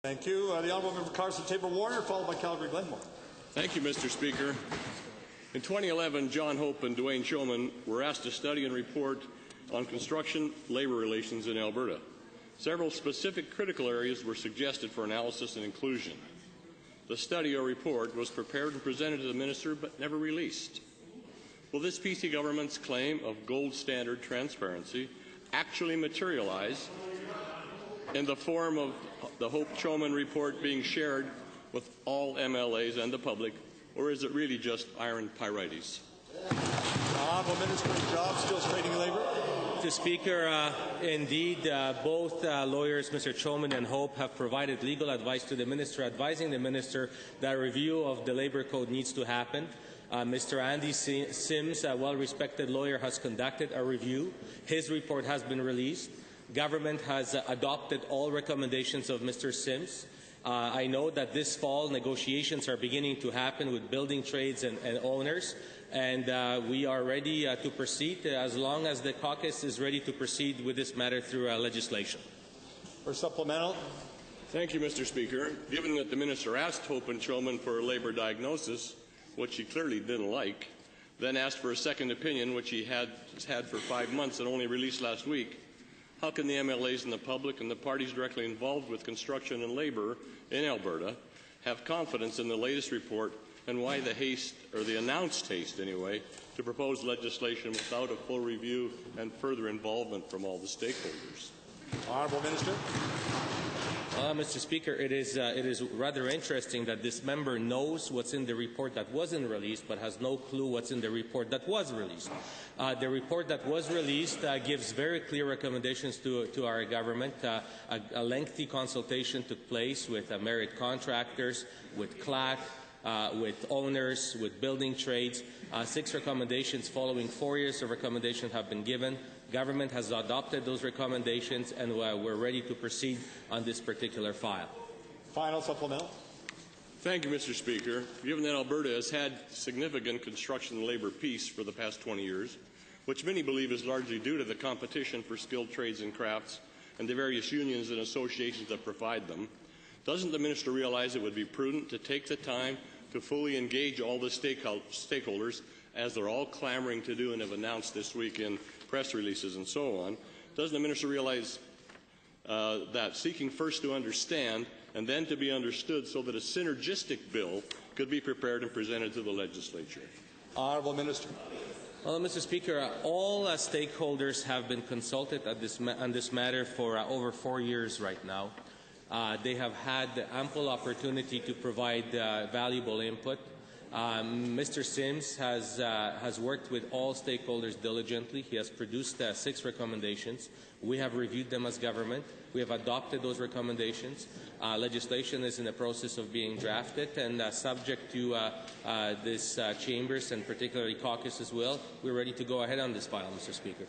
Thank you. The Honourable Member Cardston-Taber-Warner, followed by Calgary-Glenmore. Thank you, Mr. Speaker. In 2011, John Hope and Dwayne Shulman were asked to study and report on construction labor relations in Alberta. Several specific critical areas were suggested for analysis and inclusion. The study or report was prepared and presented to the Minister but never released. Will this PC government's claim of gold standard transparency actually materialize in the form of the Hope-Shulman report being shared with all MLAs and the public, or is it really just iron pyrites? Honourable Minister of Jobs, Skills, Training and Labour. Mr. Speaker, indeed, both lawyers, Mr. Shulman and Hope, have provided legal advice to the Minister, advising the Minister that a review of the Labour Code needs to happen. Mr. Andy Sims, a well-respected lawyer, has conducted a review. His report has been released. Government has adopted all recommendations of Mr. Sims. I know that this fall negotiations are beginning to happen with building trades and owners, and we are ready to proceed as long as the caucus is ready to proceed with this matter through legislation. For supplemental. Thank you, Mr. Speaker. Given that the Minister asked Hope and Shulman for a labour diagnosis, which he clearly didn't like, then asked for a second opinion, which he has had for 5 months and only released last week, how can the MLAs and the public and the parties directly involved with construction and labour in Alberta have confidence in the latest report, and why the haste, or the announced haste anyway, to propose legislation without a full review and further involvement from all the stakeholders? Honourable Minister. Mr. Speaker, it is rather interesting that this member knows what's in the report that wasn't released, but has no clue what's in the report that was released. The report that was released gives very clear recommendations to our government. A lengthy consultation took place with merit contractors, with CLAT, with owners, with building trades. 6 recommendations following 4 years of recommendations have been given. Government has adopted those recommendations, and we're ready to proceed on this particular file. Final supplemental. Thank you, Mr. Speaker. Given that Alberta has had significant construction and labour peace for the past 20 years, which many believe is largely due to the competition for skilled trades and crafts and the various unions and associations that provide them, doesn't the Minister realize it would be prudent to take the time to fully engage all the stakeholders, as they're all clamoring to do and have announced this week in press releases and so on? Doesn't the Minister realize that seeking first to understand and then to be understood so that a synergistic bill could be prepared and presented to the legislature? Honourable Minister. Well, Mr. Speaker, all stakeholders have been consulted on this matter for over 4 years right now. They have had ample opportunity to provide valuable input. Mr. Sims has worked with all stakeholders diligently. He has produced 6 recommendations. We have reviewed them as government. We have adopted those recommendations. Legislation is in the process of being drafted, and subject to this chambers and particularly caucus as well, we're ready to go ahead on this file, Mr. Speaker.